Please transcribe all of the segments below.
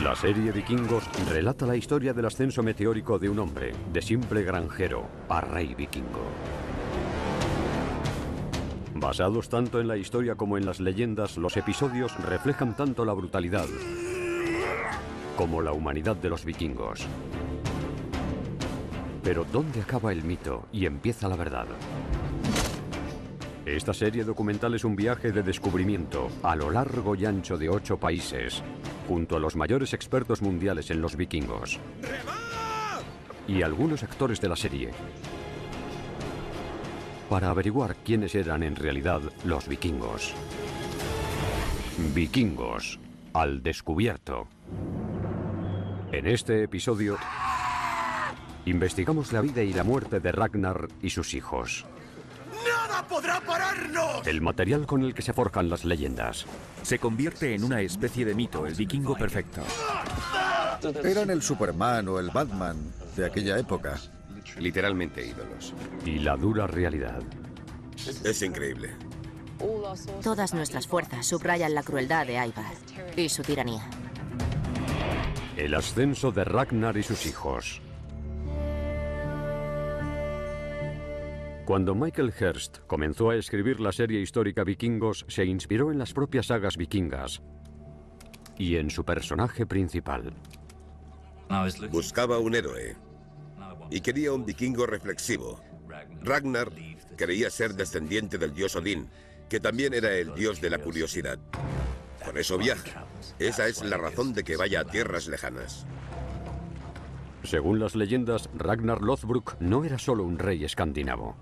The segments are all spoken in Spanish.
La serie Vikingos relata la historia del ascenso meteórico de un hombre, de simple granjero, a rey vikingo. Basados tanto en la historia como en las leyendas, los episodios reflejan tanto la brutalidad como la humanidad de los vikingos. Pero ¿dónde acaba el mito y empieza la verdad? Esta serie documental es un viaje de descubrimiento a lo largo y ancho de 8 países, junto a los mayores expertos mundiales en los vikingos y algunos actores de la serie, para averiguar quiénes eran en realidad los vikingos. Vikingos al descubierto. En este episodio investigamos la vida y la muerte de Ragnar y sus hijos. ¡Nada podrá pararnos! El material con el que se forjan las leyendas. Se convierte en una especie de mito, el vikingo perfecto. Eran el Superman o el Batman de aquella época. Literalmente ídolos. Y la dura realidad. Es increíble. Todas nuestras fuerzas subrayan la crueldad de Ivar y su tiranía. El ascenso de Ragnar y sus hijos. Cuando Michael Hirst comenzó a escribir la serie histórica Vikingos, se inspiró en las propias sagas vikingas y en su personaje principal. Buscaba un héroe y quería un vikingo reflexivo. Ragnar creía ser descendiente del dios Odín, que también era el dios de la curiosidad. Por eso viaja. Esa es la razón de que vaya a tierras lejanas. Según las leyendas, Ragnar Lothbrok no era solo un rey escandinavo.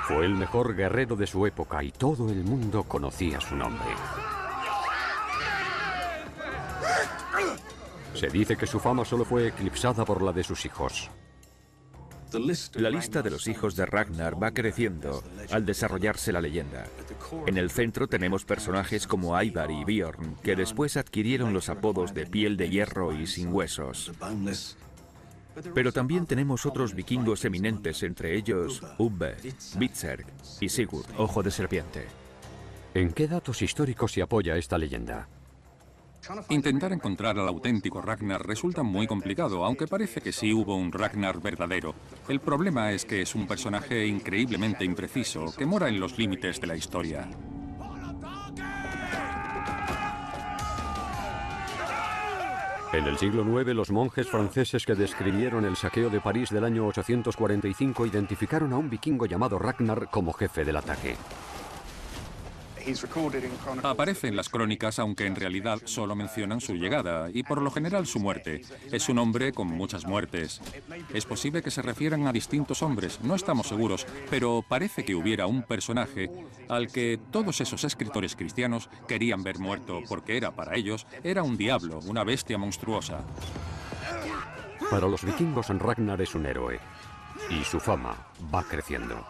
Fue el mejor guerrero de su época y todo el mundo conocía su nombre. Se dice que su fama solo fue eclipsada por la de sus hijos. La lista de los hijos de Ragnar va creciendo al desarrollarse la leyenda. En el centro tenemos personajes como Ivar y Bjorn, que después adquirieron los apodos de piel de hierro y sin huesos. Pero también tenemos otros vikingos eminentes, entre ellos Ubbe, Hvitserk y Sigurd, ojo de serpiente. ¿En qué datos históricos se apoya esta leyenda? Intentar encontrar al auténtico Ragnar resulta muy complicado, aunque parece que sí hubo un Ragnar verdadero. El problema es que es un personaje increíblemente impreciso, que mora en los límites de la historia. En el siglo IX, los monjes franceses que describieron el saqueo de París del año 845 identificaron a un vikingo llamado Ragnar como jefe del ataque. Aparece en las crónicas, aunque en realidad solo mencionan su llegada y por lo general su muerte. Es un hombre con muchas muertes. Es posible que se refieran a distintos hombres, no estamos seguros, pero parece que hubiera un personaje al que todos esos escritores cristianos querían ver muerto, porque para ellos, era un diablo, una bestia monstruosa. Para los vikingos, Ragnar es un héroe y su fama va creciendo.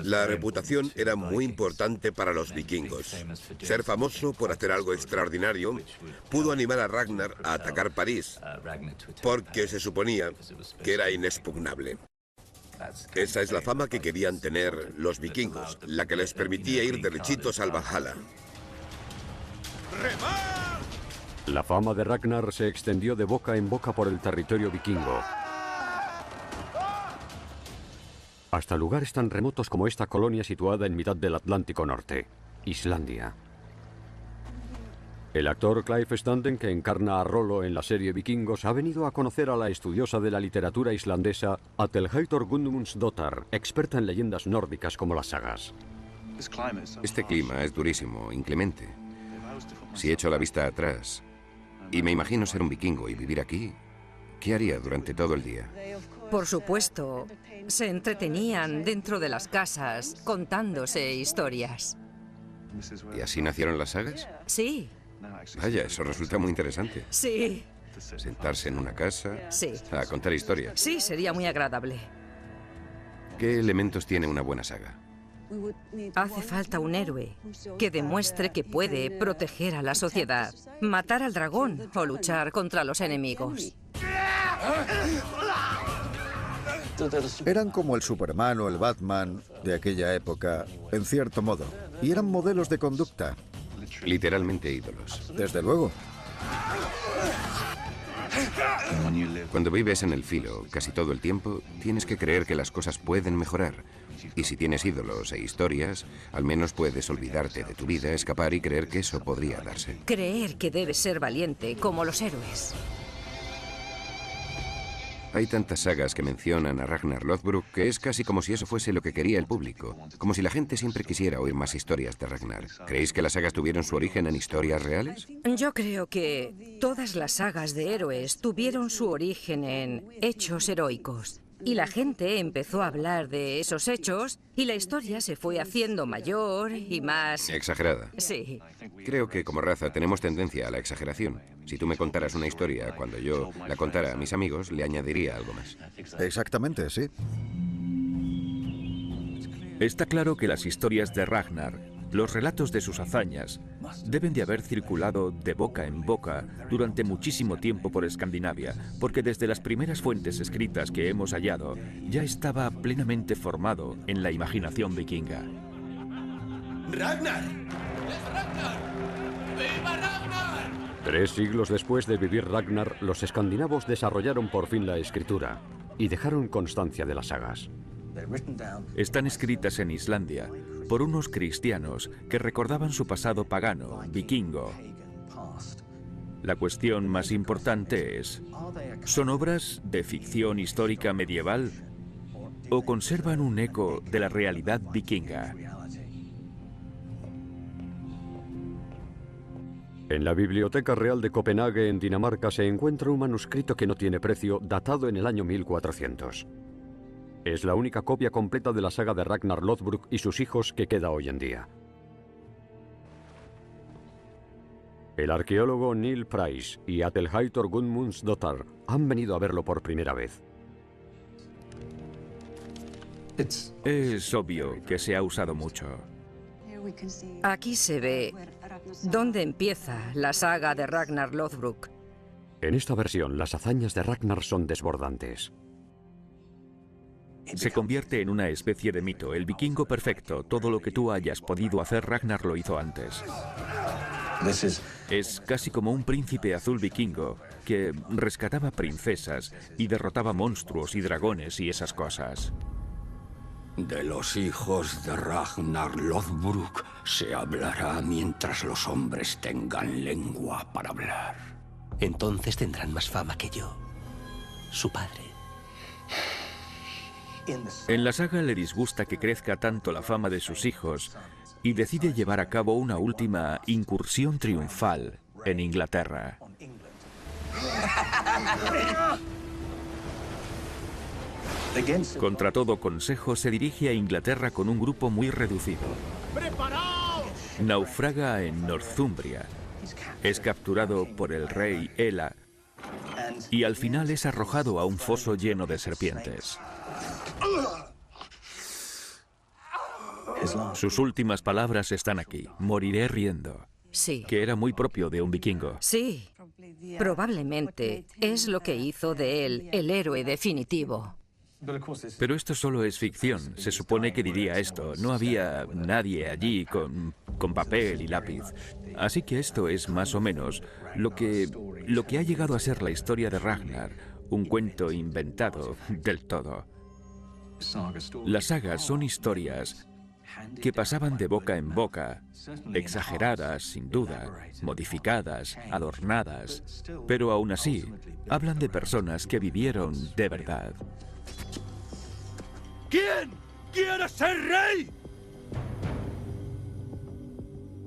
La reputación era muy importante para los vikingos. Ser famoso por hacer algo extraordinario pudo animar a Ragnar a atacar París, porque se suponía que era inexpugnable. Esa es la fama que querían tener los vikingos, la que les permitía ir derechitos al Valhalla. La fama de Ragnar se extendió de boca en boca por el territorio vikingo, hasta lugares tan remotos como esta colonia situada en mitad del Atlántico Norte, Islandia. El actor Clive Standen, que encarna a Rollo en la serie Vikingos, ha venido a conocer a la estudiosa de la literatura islandesa Atlheitor Gudmundsdóttir, experta en leyendas nórdicas como las sagas. Este clima es durísimo, inclemente. Si echo la vista atrás y me imagino ser un vikingo y vivir aquí, ¿qué haría durante todo el día? Por supuesto, se entretenían dentro de las casas contándose historias. ¿Y así nacieron las sagas? Sí. Vaya, eso resulta muy interesante. Sí. Sentarse en una casa Sí. a contar historias. Sí, sería muy agradable. ¿Qué elementos tiene una buena saga? Hace falta un héroe que demuestre que puede proteger a la sociedad, matar al dragón o luchar contra los enemigos. Eran como el Superman o el Batman de aquella época, en cierto modo, y eran modelos de conducta. Literalmente ídolos. Desde luego. Cuando vives en el filo casi todo el tiempo, tienes que creer que las cosas pueden mejorar. Y si tienes ídolos e historias, al menos puedes olvidarte de tu vida, escapar y creer que eso podría darse. Creer que debes ser valiente, como los héroes. Hay tantas sagas que mencionan a Ragnar Lothbrok que es casi como si eso fuese lo que quería el público. Como si la gente siempre quisiera oír más historias de Ragnar. ¿Creéis que las sagas tuvieron su origen en historias reales? Yo creo que todas las sagas de héroes tuvieron su origen en hechos heroicos. Y la gente empezó a hablar de esos hechos y la historia se fue haciendo mayor y más... Exagerada. Sí. Creo que como raza tenemos tendencia a la exageración. Si tú me contaras una historia, cuando yo la contara a mis amigos, le añadiría algo más. Exactamente, sí. Está claro que las historias de Ragnar, los relatos de sus hazañas, deben de haber circulado de boca en boca durante muchísimo tiempo por Escandinavia, porque desde las primeras fuentes escritas que hemos hallado, ya estaba plenamente formado en la imaginación vikinga. ¡Ragnar! ¡Es Ragnar! ¡Viva Ragnar! 3 siglos después de vivir Ragnar, los escandinavos desarrollaron por fin la escritura y dejaron constancia de las sagas. Están escritas en Islandia por unos cristianos que recordaban su pasado pagano, vikingo. La cuestión más importante es, ¿son obras de ficción histórica medieval o conservan un eco de la realidad vikinga? En la Biblioteca Real de Copenhague, en Dinamarca, se encuentra un manuscrito que no tiene precio, datado en el año 1400. Es la única copia completa de la saga de Ragnar Lothbrok y sus hijos que queda hoy en día. El arqueólogo Neil Price y Adelheitor Gudmundsdóttir han venido a verlo por primera vez. Es obvio que se ha usado mucho. Aquí se ve dónde empieza la saga de Ragnar Lothbrok. En esta versión, las hazañas de Ragnar son desbordantes. Se convierte en una especie de mito, el vikingo perfecto. Todo lo que tú hayas podido hacer, Ragnar lo hizo antes. Es casi como un príncipe azul vikingo que rescataba princesas y derrotaba monstruos y dragones y esas cosas. De los hijos de Ragnar Lothbrok se hablará mientras los hombres tengan lengua para hablar. Entonces tendrán más fama que yo, su padre. En la saga le disgusta que crezca tanto la fama de sus hijos y decide llevar a cabo una última incursión triunfal en Inglaterra. Contra todo consejo, se dirige a Inglaterra con un grupo muy reducido. Naufraga en Northumbria. Es capturado por el rey Ela y al final es arrojado a un foso lleno de serpientes. Sus últimas palabras están aquí. Moriré riendo. Sí. Que era muy propio de un vikingo. Sí. Probablemente es lo que hizo de él el héroe definitivo. Pero esto solo es ficción. Se supone que diría esto. No había nadie allí con papel y lápiz. Así que esto es más o menos lo que ha llegado a ser la historia de Ragnar. Un cuento inventado del todo. Las sagas son historias que pasaban de boca en boca, exageradas sin duda, modificadas, adornadas, pero aún así hablan de personas que vivieron de verdad. ¿Quién quiere ser rey?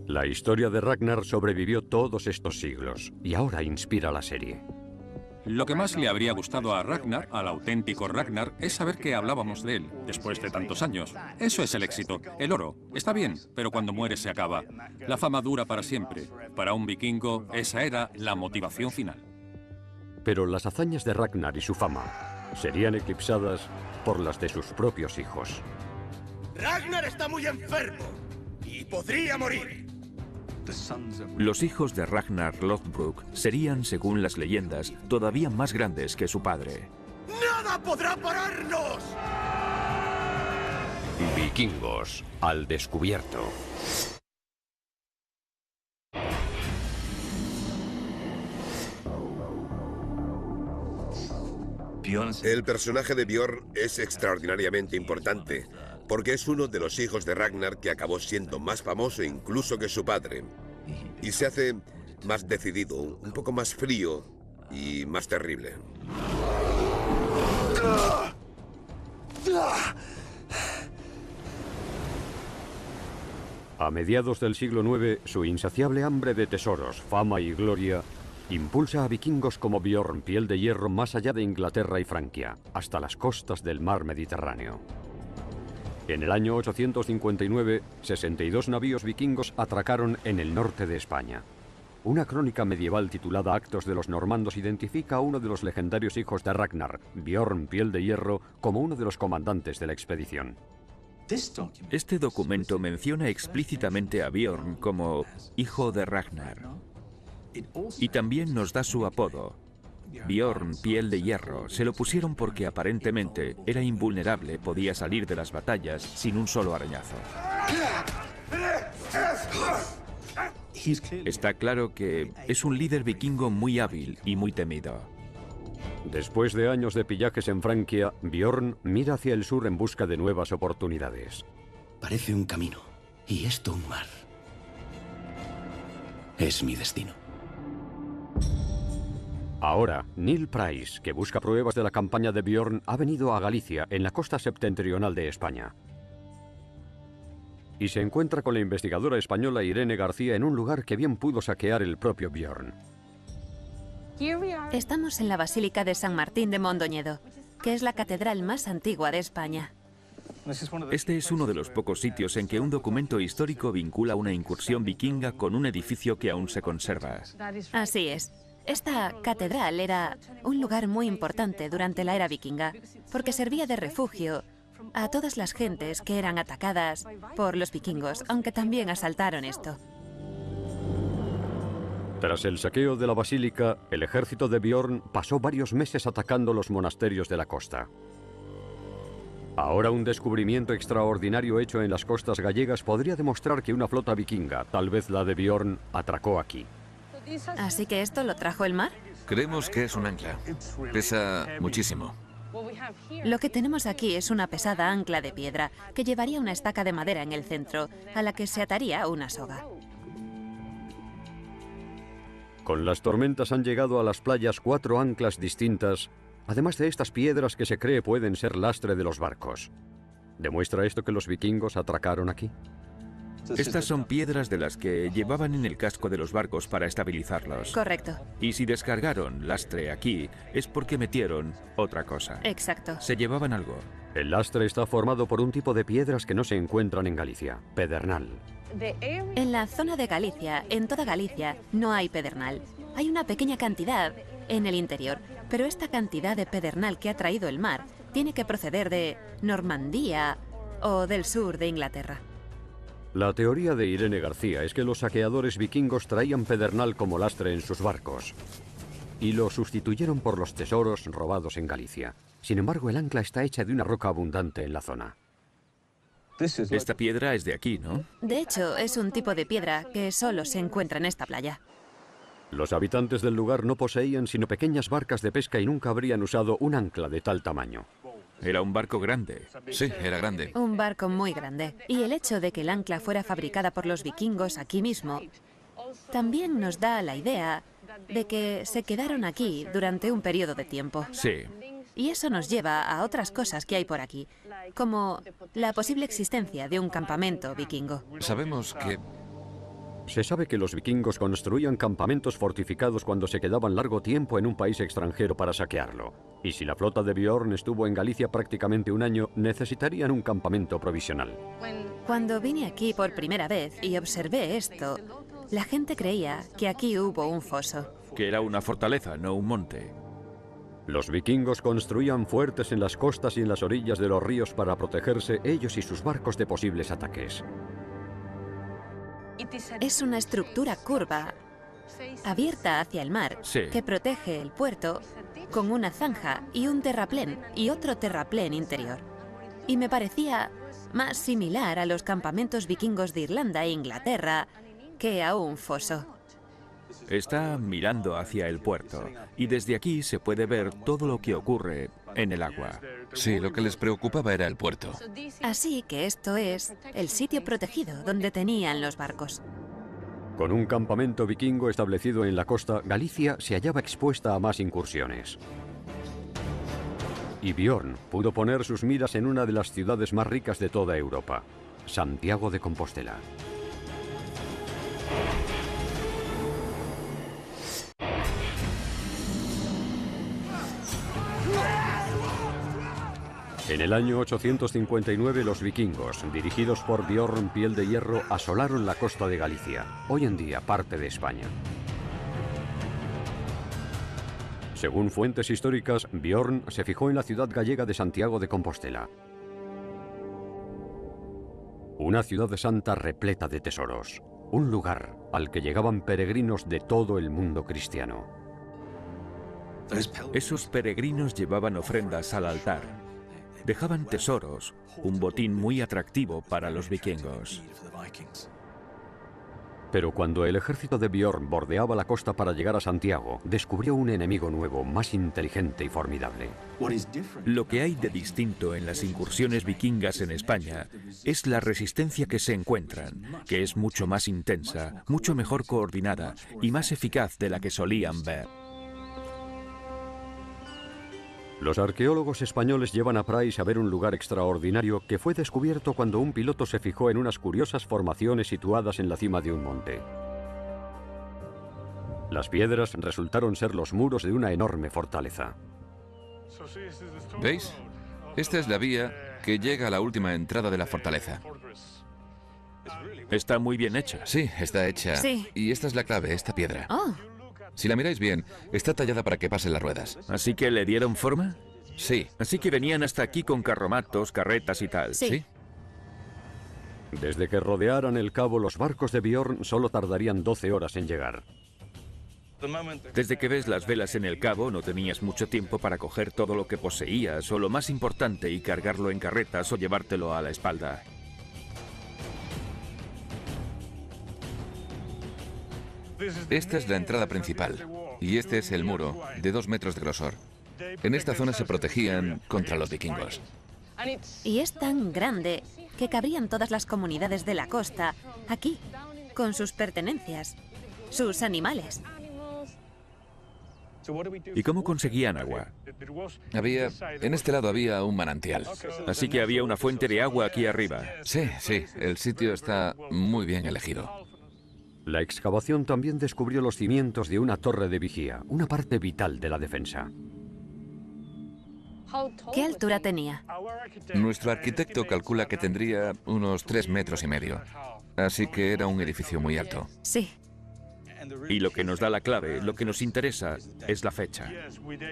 La historia de Ragnar sobrevivió todos estos siglos y ahora inspira la serie. Lo que más le habría gustado a Ragnar, al auténtico Ragnar, es saber que hablábamos de él, después de tantos años. Eso es el éxito. El oro está bien, pero cuando muere se acaba. La fama dura para siempre. Para un vikingo, esa era la motivación final. Pero las hazañas de Ragnar y su fama serían eclipsadas por las de sus propios hijos. Ragnar está muy enfermo y podría morir. Los hijos de Ragnar Lothbrok serían, según las leyendas, todavía más grandes que su padre. ¡Nada podrá pararnos! Vikingos al descubierto. El personaje de Bjorn es extraordinariamente importante, porque es uno de los hijos de Ragnar que acabó siendo más famoso incluso que su padre. Y se hace más decidido, un poco más frío y más terrible. A mediados del siglo IX, su insaciable hambre de tesoros, fama y gloria impulsa a vikingos como Bjorn, Piel de Hierro, más allá de Inglaterra y Francia, hasta las costas del mar Mediterráneo. En el año 859, 62 navíos vikingos atracaron en el norte de España. Una crónica medieval titulada Actos de los Normandos identifica a uno de los legendarios hijos de Ragnar, Bjorn, Piel de Hierro, como uno de los comandantes de la expedición. Este documento menciona explícitamente a Bjorn como hijo de Ragnar. Y también nos da su apodo. Bjorn, Piel de Hierro, se lo pusieron porque aparentemente era invulnerable, podía salir de las batallas sin un solo arañazo. Está claro que es un líder vikingo muy hábil y muy temido. Después de años de pillajes en Francia, Bjorn mira hacia el sur en busca de nuevas oportunidades. Parece un camino, y esto un mar. Es mi destino. Ahora, Neil Price, que busca pruebas de la campaña de Bjorn, ha venido a Galicia, en la costa septentrional de España. Y se encuentra con la investigadora española Irene García en un lugar que bien pudo saquear el propio Bjorn. Estamos en la Basílica de San Martín de Mondoñedo, que es la catedral más antigua de España. Este es uno de los pocos sitios en que un documento histórico vincula una incursión vikinga con un edificio que aún se conserva. Así es. Esta catedral era un lugar muy importante durante la era vikinga, porque servía de refugio a todas las gentes que eran atacadas por los vikingos, aunque también asaltaron esto. Tras el saqueo de la basílica, el ejército de Bjorn pasó varios meses atacando los monasterios de la costa. Ahora un descubrimiento extraordinario hecho en las costas gallegas podría demostrar que una flota vikinga, tal vez la de Bjorn, atracó aquí. ¿Así que esto lo trajo el mar? Creemos que es un ancla. Pesa muchísimo. Lo que tenemos aquí es una pesada ancla de piedra que llevaría una estaca de madera en el centro, a la que se ataría una soga. Con las tormentas han llegado a las playas 4 anclas distintas, además de estas piedras que se cree pueden ser lastre de los barcos. ¿Demuestra esto que los vikingos atracaron aquí? Estas son piedras de las que llevaban en el casco de los barcos para estabilizarlos. Correcto. Y si descargaron lastre aquí, es porque metieron otra cosa. Exacto. Se llevaban algo. El lastre está formado por un tipo de piedras que no se encuentran en Galicia, pedernal. En la zona de Galicia, en toda Galicia, no hay pedernal. Hay una pequeña cantidad en el interior, pero esta cantidad de pedernal que ha traído el mar tiene que proceder de Normandía o del sur de Inglaterra. La teoría de Irene García es que los saqueadores vikingos traían pedernal como lastre en sus barcos y lo sustituyeron por los tesoros robados en Galicia. Sin embargo, el ancla está hecha de una roca abundante en la zona. Esta piedra es de aquí, ¿no? De hecho, es un tipo de piedra que solo se encuentra en esta playa. Los habitantes del lugar no poseían sino pequeñas barcas de pesca y nunca habrían usado un ancla de tal tamaño. Era un barco grande. Sí, era grande. Un barco muy grande. Y el hecho de que el ancla fuera fabricada por los vikingos aquí mismo también nos da la idea de que se quedaron aquí durante un periodo de tiempo. Sí. Y eso nos lleva a otras cosas que hay por aquí, como la posible existencia de un campamento vikingo. Sabemos que... Se sabe que los vikingos construían campamentos fortificados cuando se quedaban largo tiempo en un país extranjero para saquearlo. Y si la flota de Bjorn estuvo en Galicia prácticamente un año, necesitarían un campamento provisional. Cuando vine aquí por primera vez y observé esto, la gente creía que aquí hubo un foso. Que era una fortaleza, no un monte. Los vikingos construían fuertes en las costas y en las orillas de los ríos para protegerse ellos y sus barcos de posibles ataques. Es una estructura curva, abierta hacia el mar, sí, que protege el puerto con una zanja y un terraplén y otro terraplén interior. Y me parecía más similar a los campamentos vikingos de Irlanda e Inglaterra que a un foso. Está mirando hacia el puerto y desde aquí se puede ver todo lo que ocurre en el agua. Sí, lo que les preocupaba era el puerto. Así que esto es el sitio protegido donde tenían los barcos. Con un campamento vikingo establecido en la costa, Galicia se hallaba expuesta a más incursiones. Y Björn pudo poner sus miras en una de las ciudades más ricas de toda Europa, Santiago de Compostela. En el año 859 los vikingos, dirigidos por Björn Piel de Hierro, asolaron la costa de Galicia, hoy en día parte de España. Según fuentes históricas, Björn se fijó en la ciudad gallega de Santiago de Compostela. Una ciudad santa repleta de tesoros, un lugar al que llegaban peregrinos de todo el mundo cristiano. Esos peregrinos llevaban ofrendas al altar. Dejaban tesoros, un botín muy atractivo para los vikingos. Pero cuando el ejército de Björn bordeaba la costa para llegar a Santiago, descubrió un enemigo nuevo, más inteligente y formidable. Lo que hay de distinto en las incursiones vikingas en España es la resistencia que se encuentran, que es mucho más intensa, mucho mejor coordinada y más eficaz de la que solían ver. Los arqueólogos españoles llevan a Price a ver un lugar extraordinario que fue descubierto cuando un piloto se fijó en unas curiosas formaciones situadas en la cima de un monte. Las piedras resultaron ser los muros de una enorme fortaleza. ¿Veis? Esta es la vía que llega a la última entrada de la fortaleza. Está muy bien hecha. Sí, está hecha. Sí. Y esta es la clave, esta piedra. Oh, Si la miráis bien, está tallada para que pasen las ruedas. ¿Así que le dieron forma? Sí. Así que venían hasta aquí con carromatos, carretas y tal. Sí. Desde que rodearan el cabo, los barcos de Björn solo tardarían 12 horas en llegar. Desde que ves las velas en el cabo, no tenías mucho tiempo para coger todo lo que poseías o lo más importante y cargarlo en carretas o llevártelo a la espalda. Esta es la entrada principal y este es el muro de 2 metros de grosor. En esta zona se protegían contra los vikingos. y es tan grande que cabrían todas las comunidades de la costa aquí, con sus pertenencias, sus animales. ¿Y cómo conseguían agua? En este lado había un manantial. Así que había una fuente de agua aquí arriba. Sí, sí, el sitio está muy bien elegido. La excavación también descubrió los cimientos de una torre de vigía, una parte vital de la defensa. ¿Qué altura tenía? Nuestro arquitecto calcula que tendría unos 3,5 metros. Así que era un edificio muy alto. Sí. Y lo que nos da la clave, lo que nos interesa, es la fecha.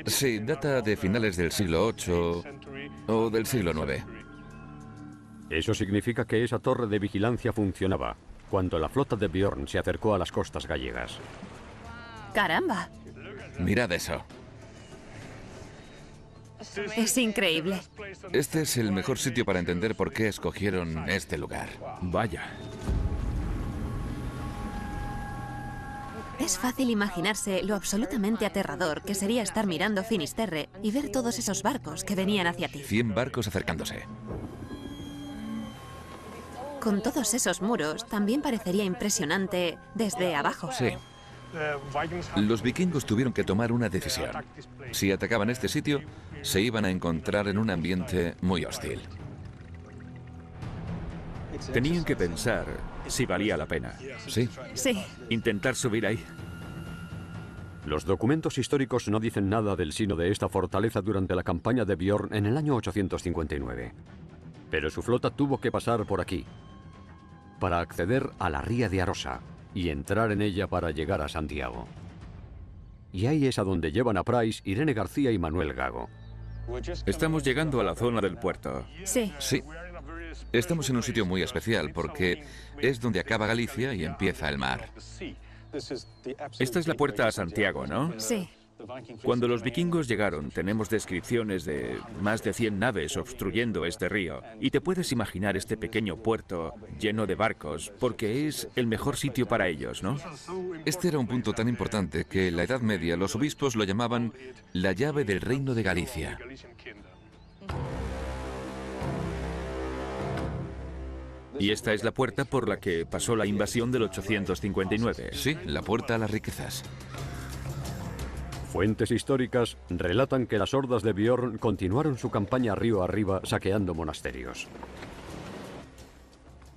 Sí, data de finales del siglo VIII o del siglo IX. Eso significa que esa torre de vigilancia funcionaba cuando la flota de Björn se acercó a las costas gallegas. ¡Caramba! Mirad eso. Es increíble. Este es el mejor sitio para entender por qué escogieron este lugar. Vaya. Es fácil imaginarse lo absolutamente aterrador que sería estar mirando Finisterre y ver todos esos barcos que venían hacia ti. 100 barcos acercándose. Con todos esos muros, también parecería impresionante desde abajo. Sí. Los vikingos tuvieron que tomar una decisión. Si atacaban este sitio, se iban a encontrar en un ambiente muy hostil. Tenían que pensar si valía la pena. Sí. Sí. Intentar subir ahí. Los documentos históricos no dicen nada del sino de esta fortaleza durante la campaña de Björn en el año 859. Pero su flota tuvo que pasar por aquí para acceder a la ría de Arosa y entrar en ella para llegar a Santiago. Y ahí es a donde llevan a Price, Irene García y Manuel Gago. Estamos llegando a la zona del puerto. Sí. Sí. Estamos en un sitio muy especial porque es donde acaba Galicia y empieza el mar. Esta es la puerta a Santiago, ¿no? Sí. Cuando los vikingos llegaron, tenemos descripciones de más de 100 naves obstruyendo este río. Y te puedes imaginar este pequeño puerto lleno de barcos, porque es el mejor sitio para ellos, ¿no? Este era un punto tan importante que en la Edad Media los obispos lo llamaban la llave del reino de Galicia. Y esta es la puerta por la que pasó la invasión del 859. Sí, la puerta a las riquezas. Fuentes históricas relatan que las hordas de Bjorn continuaron su campaña río arriba saqueando monasterios.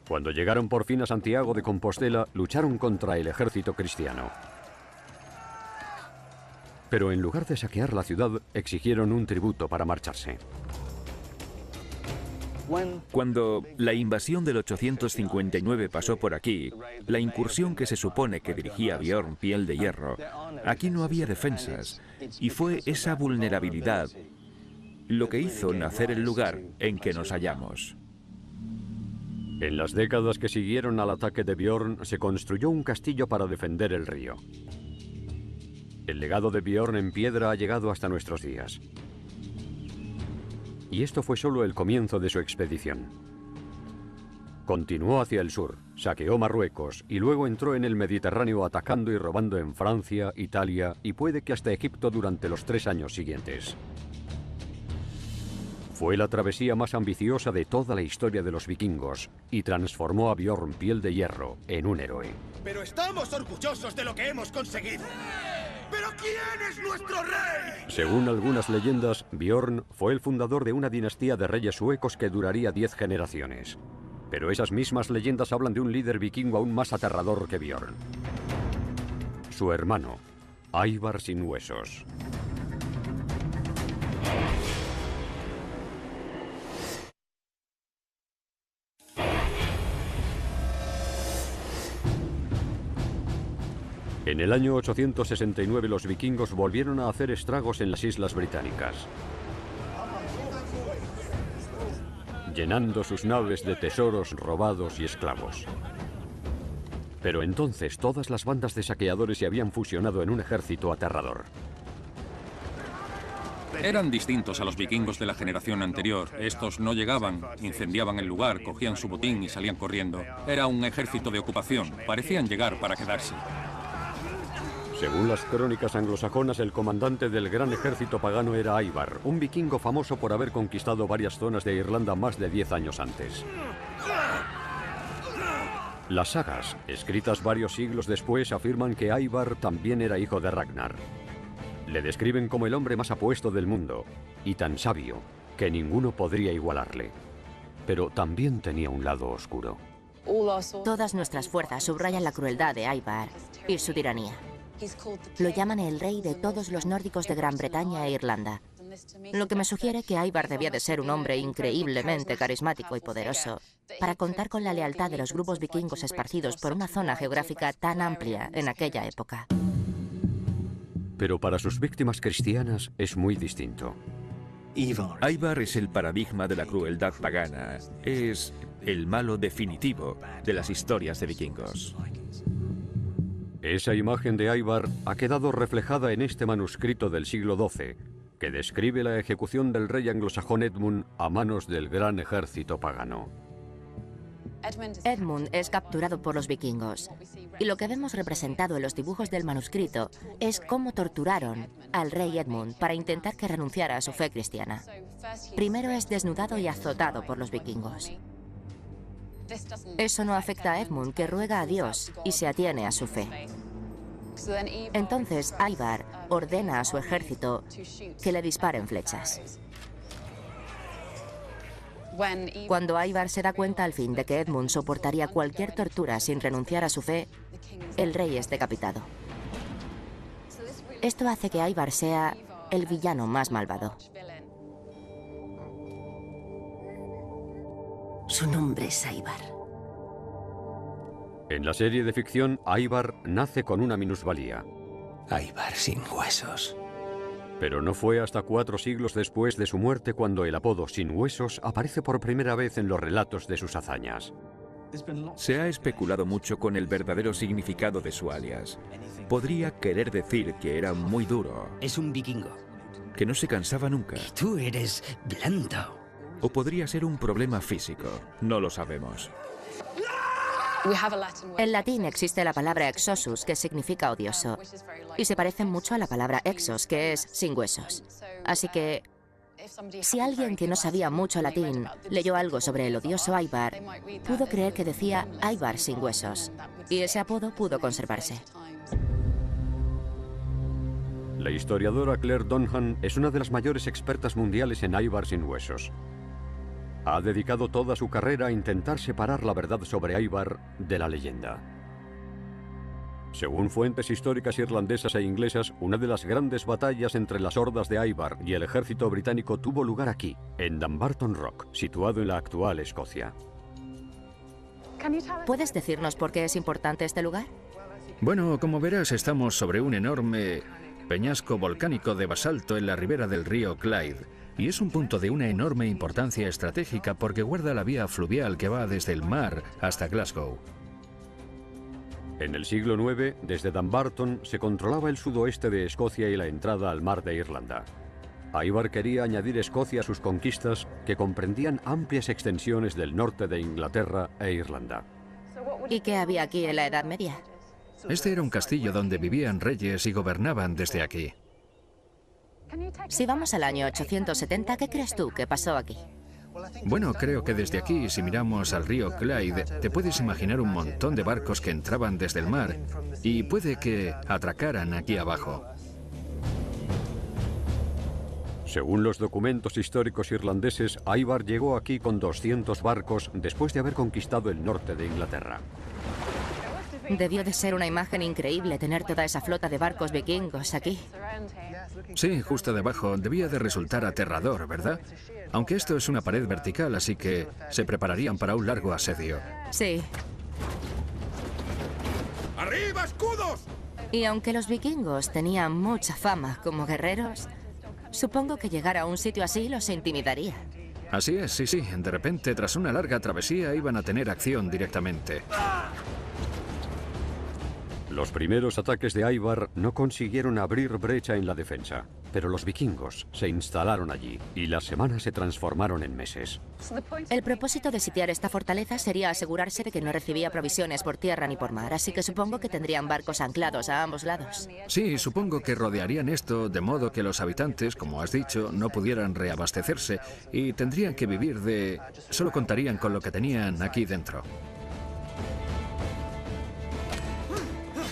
Cuando llegaron por fin a Santiago de Compostela, lucharon contra el ejército cristiano. Pero en lugar de saquear la ciudad, exigieron un tributo para marcharse. Cuando la invasión del 859 pasó por aquí, la incursión que se supone que dirigía Bjorn Piel de Hierro, aquí no había defensas, y fue esa vulnerabilidad lo que hizo nacer el lugar en que nos hallamos. En las décadas que siguieron al ataque de Bjorn, se construyó un castillo para defender el río. El legado de Bjorn en piedra ha llegado hasta nuestros días. Y esto fue solo el comienzo de su expedición. Continuó hacia el sur, saqueó Marruecos y luego entró en el Mediterráneo atacando y robando en Francia, Italia y puede que hasta Egipto durante los 3 años siguientes. Fue la travesía más ambiciosa de toda la historia de los vikingos y transformó a Bjorn Piel de Hierro en un héroe. Pero estamos orgullosos de lo que hemos conseguido. ¿Pero quién es nuestro rey? Según algunas leyendas, Bjorn fue el fundador de una dinastía de reyes suecos que duraría 10 generaciones. Pero esas mismas leyendas hablan de un líder vikingo aún más aterrador que Bjorn. Su hermano, Ivar sin huesos. En el año 869 los vikingos volvieron a hacer estragos en las islas británicas, llenando sus naves de tesoros robados y esclavos. Pero entonces todas las bandas de saqueadores se habían fusionado en un ejército aterrador. Eran distintos a los vikingos de la generación anterior. Estos no llegaban, incendiaban el lugar, cogían su botín y salían corriendo. Era un ejército de ocupación. Parecían llegar para quedarse. Según las crónicas anglosajonas, el comandante del gran ejército pagano era Ivar, un vikingo famoso por haber conquistado varias zonas de Irlanda más de 10 años antes. Las sagas, escritas varios siglos después, afirman que Ivar también era hijo de Ragnar. Le describen como el hombre más apuesto del mundo, y tan sabio que ninguno podría igualarle. Pero también tenía un lado oscuro. Todas nuestras fuerzas subrayan la crueldad de Ivar y su tiranía. Lo llaman el rey de todos los nórdicos de Gran Bretaña e Irlanda, lo que me sugiere que Ivar debía de ser un hombre increíblemente carismático y poderoso para contar con la lealtad de los grupos vikingos esparcidos por una zona geográfica tan amplia en aquella época. Pero para sus víctimas cristianas es muy distinto. Ivar es el paradigma de la crueldad pagana. Es el malo definitivo de las historias de vikingos. Esa imagen de Ivar ha quedado reflejada en este manuscrito del siglo XII, que describe la ejecución del rey anglosajón Edmund a manos del gran ejército pagano. Edmund es capturado por los vikingos, y lo que vemos representado en los dibujos del manuscrito es cómo torturaron al rey Edmund para intentar que renunciara a su fe cristiana. Primero es desnudado y azotado por los vikingos. Eso no afecta a Edmund, que ruega a Dios y se atiene a su fe. Entonces Ivar ordena a su ejército que le disparen flechas. Cuando Ivar se da cuenta al fin de que Edmund soportaría cualquier tortura sin renunciar a su fe, el rey es decapitado. Esto hace que Ivar sea el villano más malvado. Su nombre es Ivar. En la serie de ficción, Ivar nace con una minusvalía. Ivar sin huesos. Pero no fue hasta 4 siglos después de su muerte cuando el apodo Sin Huesos aparece por primera vez en los relatos de sus hazañas. Se ha especulado mucho con el verdadero significado de su alias. Podría querer decir que era muy duro. Es un vikingo. Que no se cansaba nunca. Y tú eres blando. O podría ser un problema físico. No lo sabemos. En latín existe la palabra exosus, que significa odioso, y se parece mucho a la palabra exos, que es sin huesos. Así que, si alguien que no sabía mucho latín leyó algo sobre el odioso Ivar, pudo creer que decía Ivar sin huesos, y ese apodo pudo conservarse. La historiadora Claire Donhan es una de las mayores expertas mundiales en Ivar sin huesos. Ha dedicado toda su carrera a intentar separar la verdad sobre Ivar de la leyenda. Según fuentes históricas irlandesas e inglesas, una de las grandes batallas entre las hordas de Ivar y el ejército británico tuvo lugar aquí, en Dumbarton Rock, situado en la actual Escocia. ¿Puedes decirnos por qué es importante este lugar? Bueno, como verás, estamos sobre un enorme peñasco volcánico de basalto en la ribera del río Clyde. Y es un punto de una enorme importancia estratégica porque guarda la vía fluvial que va desde el mar hasta Glasgow. En el siglo IX, desde Dumbarton, se controlaba el sudoeste de Escocia y la entrada al mar de Irlanda. Ivar quería añadir Escocia a sus conquistas, que comprendían amplias extensiones del norte de Inglaterra e Irlanda. ¿Y qué había aquí en la Edad Media? Este era un castillo donde vivían reyes y gobernaban desde aquí. Si vamos al año 870, ¿qué crees tú que pasó aquí? Bueno, creo que desde aquí, si miramos al río Clyde, te puedes imaginar un montón de barcos que entraban desde el mar y puede que atracaran aquí abajo. Según los documentos históricos irlandeses, Ivar llegó aquí con 200 barcos después de haber conquistado el norte de Inglaterra. Debió de ser una imagen increíble tener toda esa flota de barcos vikingos aquí. Sí, justo debajo. Debía de resultar aterrador, ¿verdad? Aunque esto es una pared vertical, así que se prepararían para un largo asedio. Sí. ¡Arriba, escudos! Y aunque los vikingos tenían mucha fama como guerreros, supongo que llegar a un sitio así los intimidaría. Así es, sí, sí. De repente, tras una larga travesía, iban a tener acción directamente. Los primeros ataques de Ivar no consiguieron abrir brecha en la defensa, pero los vikingos se instalaron allí y las semanas se transformaron en meses. El propósito de sitiar esta fortaleza sería asegurarse de que no recibía provisiones por tierra ni por mar, así que supongo que tendrían barcos anclados a ambos lados. Sí, supongo que rodearían esto de modo que los habitantes, como has dicho, no pudieran reabastecerse y tendrían que vivir de... solo contarían con lo que tenían aquí dentro.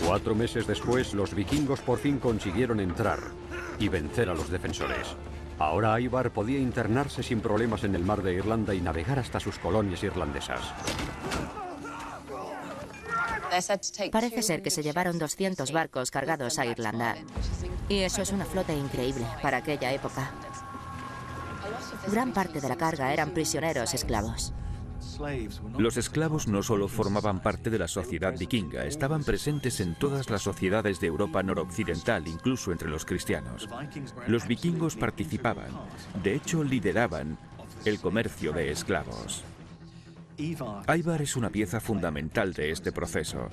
4 meses después, los vikingos por fin consiguieron entrar y vencer a los defensores. Ahora Ivar podía internarse sin problemas en el mar de Irlanda y navegar hasta sus colonias irlandesas. Parece ser que se llevaron 200 barcos cargados a Irlanda. Y eso es una flota increíble para aquella época. Gran parte de la carga eran prisioneros esclavos. Los esclavos no solo formaban parte de la sociedad vikinga, estaban presentes en todas las sociedades de Europa noroccidental, incluso entre los cristianos. Los vikingos participaban, de hecho lideraban, el comercio de esclavos. Ivar es una pieza fundamental de este proceso.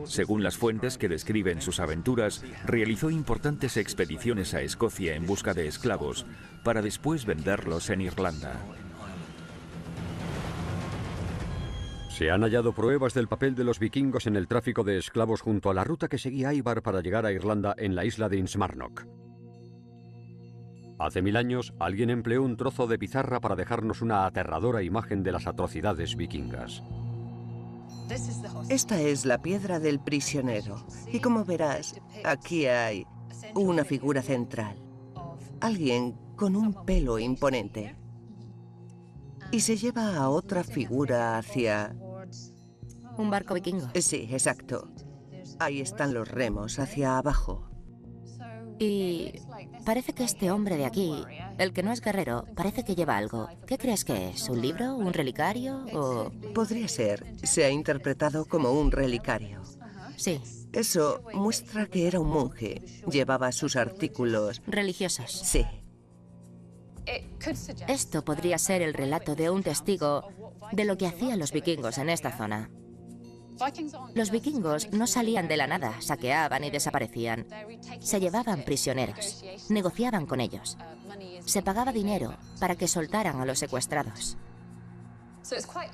Según las fuentes que describen sus aventuras, realizó importantes expediciones a Escocia en busca de esclavos, para después venderlos en Irlanda. Se han hallado pruebas del papel de los vikingos en el tráfico de esclavos junto a la ruta que seguía Ivar para llegar a Irlanda en la isla de Innsmarnock. Hace 1000 años, alguien empleó un trozo de pizarra para dejarnos una aterradora imagen de las atrocidades vikingas. Esta es la piedra del prisionero. Y como verás, aquí hay una figura central. Alguien con un pelo imponente. Y se lleva a otra figura hacia... ¿Un barco vikingo? Sí, exacto. Ahí están los remos, hacia abajo. Y parece que este hombre de aquí, el que no es guerrero, parece que lleva algo. ¿Qué crees que es? ¿Un libro? ¿Un relicario? ¿O...? Podría ser. Se ha interpretado como un relicario. Sí. Eso muestra que era un monje. Llevaba sus artículos... religiosos. Sí. Esto podría ser el relato de un testigo de lo que hacían los vikingos en esta zona. Los vikingos no salían de la nada, saqueaban y desaparecían. Se llevaban prisioneros, negociaban con ellos. Se pagaba dinero para que soltaran a los secuestrados.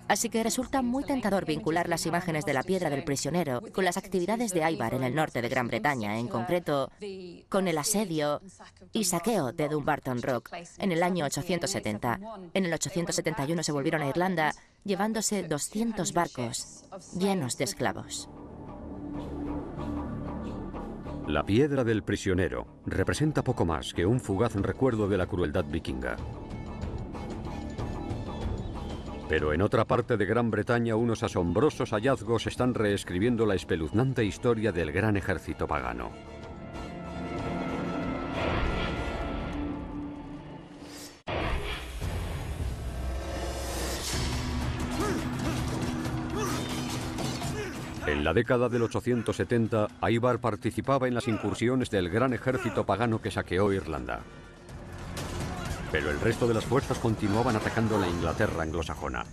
Así que resulta muy tentador vincular las imágenes de la piedra del prisionero con las actividades de Ivar en el norte de Gran Bretaña, en concreto con el asedio y saqueo de Dumbarton Rock en el año 870. En el 871 se volvieron a Irlanda llevándose 200 barcos llenos de esclavos. La piedra del prisionero representa poco más que un fugaz recuerdo de la crueldad vikinga. Pero en otra parte de Gran Bretaña, unos asombrosos hallazgos están reescribiendo la espeluznante historia del gran ejército pagano. En la década del 870, Ivar participaba en las incursiones del gran ejército pagano que saqueó Irlanda. Pero el resto de las fuerzas continuaban atacando la Inglaterra anglosajona.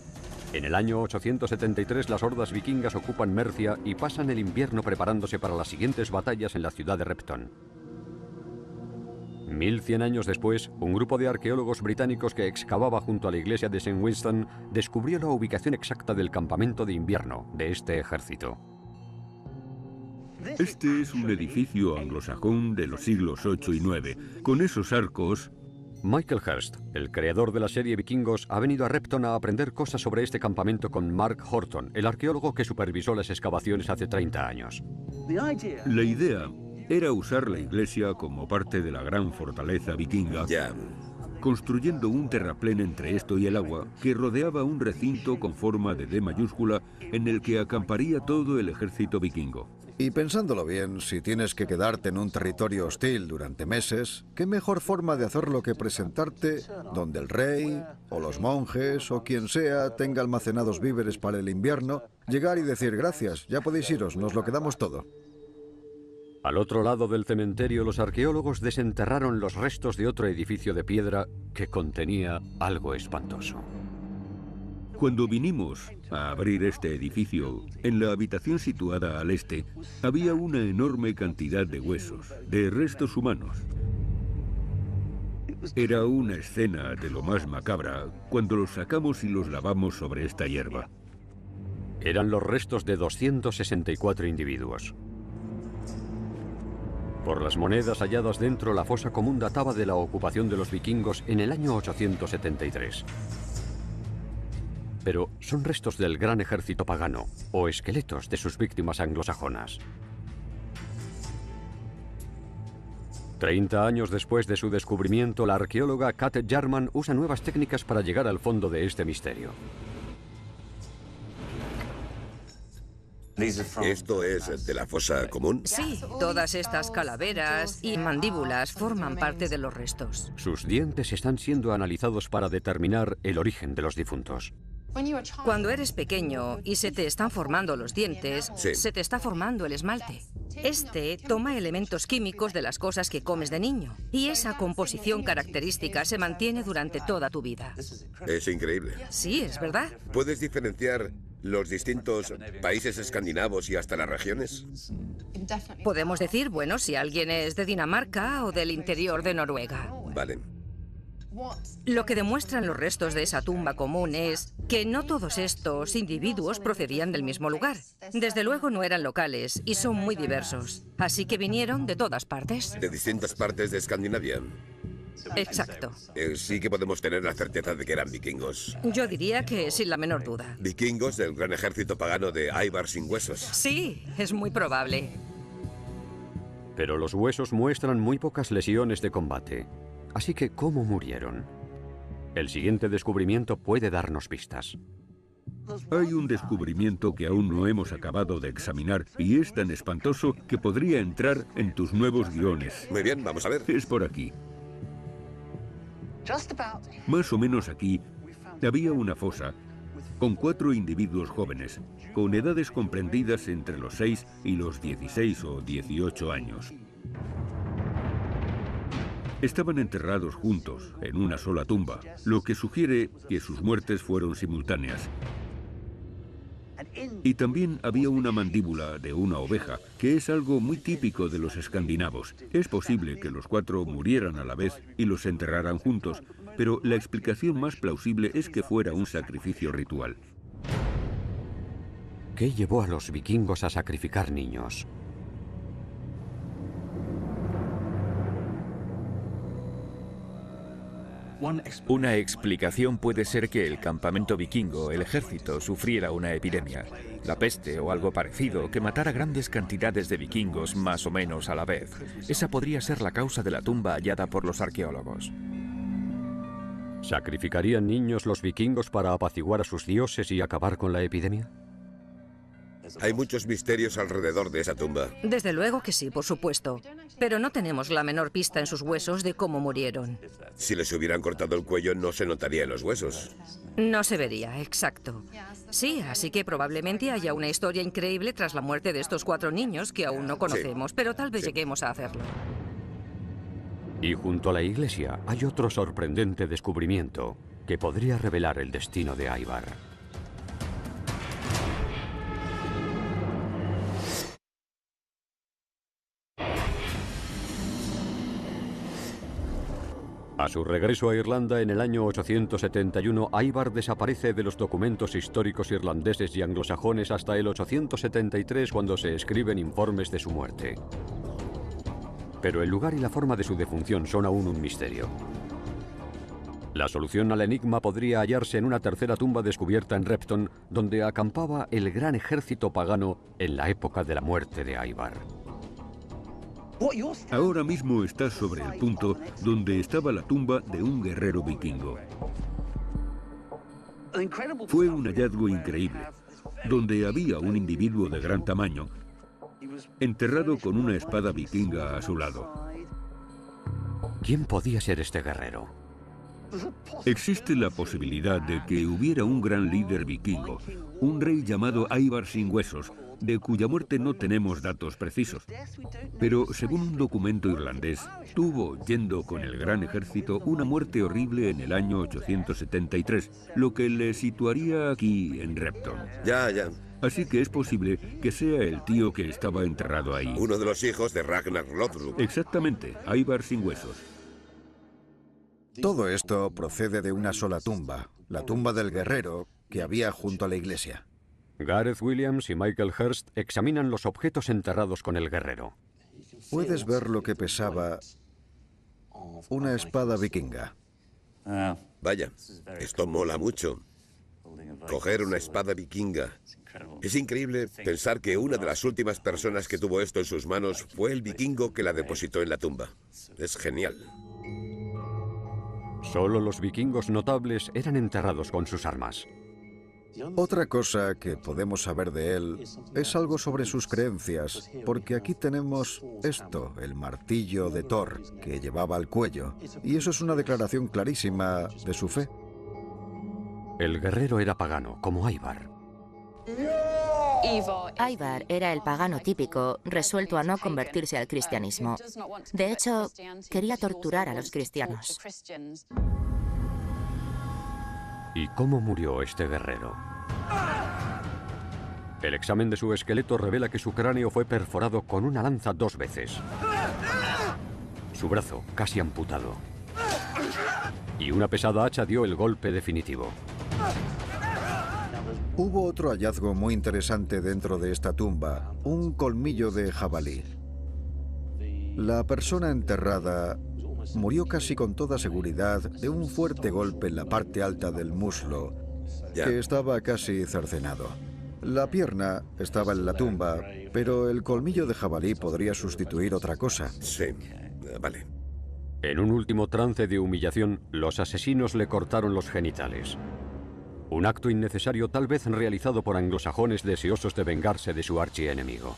En el año 873 las hordas vikingas ocupan Mercia y pasan el invierno preparándose para las siguientes batallas en la ciudad de Repton. 1100 años después, un grupo de arqueólogos británicos que excavaba junto a la iglesia de St. Winston descubrió la ubicación exacta del campamento de invierno de este ejército. Este es un edificio anglosajón de los siglos 8 y 9, con esos arcos. Michael Hirst, el creador de la serie Vikingos, ha venido a Repton a aprender cosas sobre este campamento con Mark Horton, el arqueólogo que supervisó las excavaciones hace 30 años. La idea era usar la iglesia como parte de la gran fortaleza vikinga, construyendo un terraplén entre esto y el agua que rodeaba un recinto con forma de D mayúscula en el que acamparía todo el ejército vikingo. Y pensándolo bien, si tienes que quedarte en un territorio hostil durante meses, ¿qué mejor forma de hacerlo que presentarte donde el rey, o los monjes, o quien sea, tenga almacenados víveres para el invierno, llegar y decir gracias, ya podéis iros, nos lo quedamos todo? Al otro lado del cementerio, los arqueólogos desenterraron los restos de otro edificio de piedra que contenía algo espantoso. Cuando vinimos a abrir este edificio, en la habitación situada al este, había una enorme cantidad de huesos, de restos humanos. Era una escena de lo más macabra cuando los sacamos y los lavamos sobre esta hierba. Eran los restos de 264 individuos. Por las monedas halladas dentro, la fosa común databa de la ocupación de los vikingos en el año 873. Pero son restos del gran ejército pagano o esqueletos de sus víctimas anglosajonas. 30 años después de su descubrimiento, la arqueóloga Kate Jarman usa nuevas técnicas para llegar al fondo de este misterio. ¿Esto es de la fosa común? Sí, todas estas calaveras y mandíbulas forman parte de los restos. Sus dientes están siendo analizados para determinar el origen de los difuntos. Cuando eres pequeño y se te están formando los dientes, Sí. se te está formando el esmalte. Este toma elementos químicos de las cosas que comes de niño, y esa composición característica se mantiene durante toda tu vida. Es increíble. Sí, es verdad. ¿Puedes diferenciar los distintos países escandinavos y hasta las regiones? Podemos decir, bueno, si alguien es de Dinamarca o del interior de Noruega. Vale. Lo que demuestran los restos de esa tumba común es que no todos estos individuos procedían del mismo lugar. Desde luego no eran locales y son muy diversos. Así que vinieron de todas partes. De distintas partes de Escandinavia. Exacto. Sí que podemos tener la certeza de que eran vikingos. Yo diría que sin la menor duda. Vikingos del gran ejército pagano de Ivar sin huesos. Sí, es muy probable. Pero los huesos muestran muy pocas lesiones de combate. Así que, ¿cómo murieron? El siguiente descubrimiento puede darnos pistas. Hay un descubrimiento que aún no hemos acabado de examinar y es tan espantoso que podría entrar en tus nuevos guiones. Muy bien, vamos a ver. Es por aquí. Más o menos aquí había una fosa con 4 individuos jóvenes, con edades comprendidas entre los 6 y los 16 o 18 años. Estaban enterrados juntos, en una sola tumba, lo que sugiere que sus muertes fueron simultáneas. Y también había una mandíbula de una oveja, que es algo muy típico de los escandinavos. Es posible que los 4 murieran a la vez y los enterraran juntos, pero la explicación más plausible es que fuera un sacrificio ritual. ¿Qué llevó a los vikingos a sacrificar niños? Una explicación puede ser que el campamento vikingo, el ejército, sufriera una epidemia, la peste o algo parecido, que matara grandes cantidades de vikingos más o menos a la vez. Esa podría ser la causa de la tumba hallada por los arqueólogos. ¿Sacrificarían niños los vikingos para apaciguar a sus dioses y acabar con la epidemia? Hay muchos misterios alrededor de esa tumba. Desde luego que sí, por supuesto. Pero no tenemos la menor pista en sus huesos de cómo murieron. Si les hubieran cortado el cuello, no se notaría en los huesos. No se vería, exacto. Sí, así que probablemente haya una historia increíble tras la muerte de estos 4 niños que aún no conocemos, pero tal vez lleguemos a hacerlo. Y junto a la iglesia hay otro sorprendente descubrimiento que podría revelar el destino de Ivar. A su regreso a Irlanda en el año 871, Ivar desaparece de los documentos históricos irlandeses y anglosajones hasta el 873, cuando se escriben informes de su muerte. Pero el lugar y la forma de su defunción son aún un misterio. La solución al enigma podría hallarse en una tercera tumba descubierta en Repton, donde acampaba el gran ejército pagano en la época de la muerte de Ivar. Ahora mismo estás sobre el punto donde estaba la tumba de un guerrero vikingo. Fue un hallazgo increíble, donde había un individuo de gran tamaño, enterrado con una espada vikinga a su lado. ¿Quién podía ser este guerrero? Existe la posibilidad de que hubiera un gran líder vikingo, un rey llamado Ivar sin huesos, de cuya muerte no tenemos datos precisos. Pero según un documento irlandés, tuvo, yendo con el gran ejército, una muerte horrible en el año 873, lo que le situaría aquí en Repton. Ya. Así que es posible que sea el tío que estaba enterrado ahí. Uno de los hijos de Ragnar Lothbrok. Exactamente, Ivar sin huesos. Todo esto procede de una sola tumba, la tumba del guerrero que había junto a la iglesia. Gareth Williams y Michael Hurst examinan los objetos enterrados con el guerrero. Puedes ver lo que pesaba una espada vikinga. Vaya, esto mola mucho. Coger una espada vikinga. Es increíble pensar que una de las últimas personas que tuvo esto en sus manos fue el vikingo que la depositó en la tumba. Es genial. Solo los vikingos notables eran enterrados con sus armas. Otra cosa que podemos saber de él es algo sobre sus creencias, porque aquí tenemos esto, el martillo de Thor, que llevaba al cuello, y eso es una declaración clarísima de su fe. El guerrero era pagano, como Ivar. Ivar era el pagano típico, resuelto a no convertirse al cristianismo. De hecho, quería torturar a los cristianos. ¿Y cómo murió este guerrero? El examen de su esqueleto revela que su cráneo fue perforado con una lanza 2 veces. Su brazo casi amputado. Y una pesada hacha dio el golpe definitivo. Hubo otro hallazgo muy interesante dentro de esta tumba, un colmillo de jabalí. La persona enterrada murió casi con toda seguridad de un fuerte golpe en la parte alta del muslo, que estaba casi cercenado. La pierna estaba en la tumba, pero el colmillo de jabalí podría sustituir otra cosa. Sí, vale. En un último trance de humillación, los asesinos le cortaron los genitales. Un acto innecesario, tal vez realizado por anglosajones deseosos de vengarse de su archienemigo.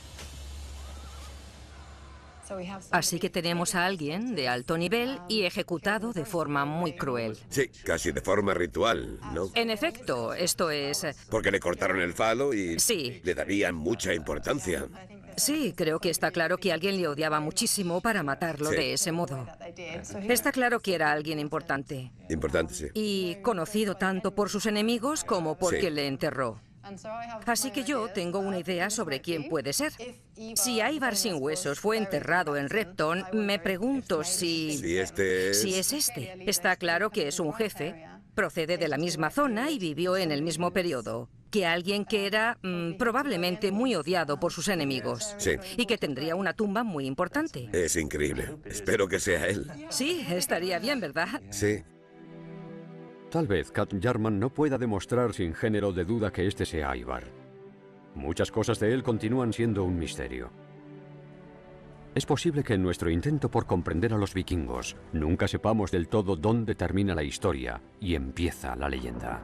Así que tenemos a alguien de alto nivel y ejecutado de forma muy cruel. Sí, casi de forma ritual, ¿no? En efecto, esto es... Porque le cortaron el falo y sí, le darían mucha importancia. Sí, creo que está claro que alguien le odiaba muchísimo para matarlo de ese modo. Está claro que era alguien importante. Importante, sí. Y conocido tanto por sus enemigos como porque le enterró. Así que yo tengo una idea sobre quién puede ser. Si Ivar sin huesos fue enterrado en Repton, me pregunto si... Si este es... Si es este. Está claro que es un jefe, procede de la misma zona y vivió en el mismo periodo que alguien que era probablemente muy odiado por sus enemigos. Sí. Y que tendría una tumba muy importante. Es increíble. Espero que sea él. Sí, estaría bien, ¿verdad? Sí. Tal vez Kat Jarman no pueda demostrar sin género de duda que este sea Ivar. Muchas cosas de él continúan siendo un misterio. Es posible que en nuestro intento por comprender a los vikingos nunca sepamos del todo dónde termina la historia y empieza la leyenda.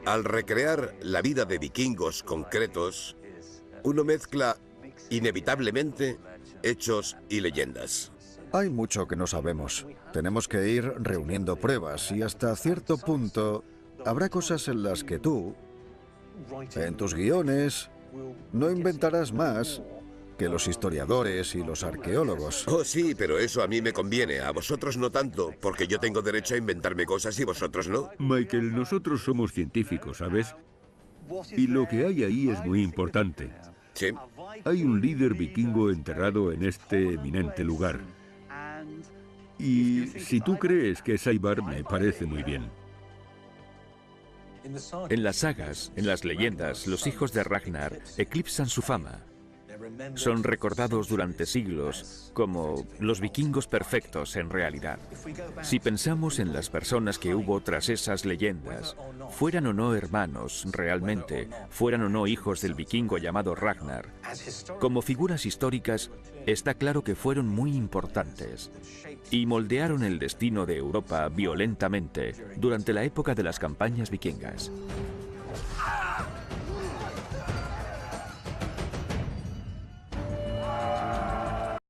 Al recrear la vida de vikingos concretos, uno mezcla inevitablemente hechos y leyendas. Hay mucho que no sabemos. Tenemos que ir reuniendo pruebas y hasta cierto punto habrá cosas en las que tú, en tus guiones, no inventarás más que los historiadores y los arqueólogos. Oh, sí, pero eso a mí me conviene. A vosotros no tanto, porque yo tengo derecho a inventarme cosas y vosotros no. Michael, nosotros somos científicos, ¿sabes? Y lo que hay ahí es muy importante. Sí. Hay un líder vikingo enterrado en este eminente lugar. Y si tú crees que es Ivar, me parece muy bien. En las sagas, en las leyendas, los hijos de Ragnar eclipsan su fama. Son recordados durante siglos como los vikingos perfectos en realidad. Si pensamos en las personas que hubo tras esas leyendas, fueran o no hermanos realmente, fueran o no hijos del vikingo llamado Ragnar, como figuras históricas, está claro que fueron muy importantes y moldearon el destino de Europa violentamente durante la época de las campañas vikingas.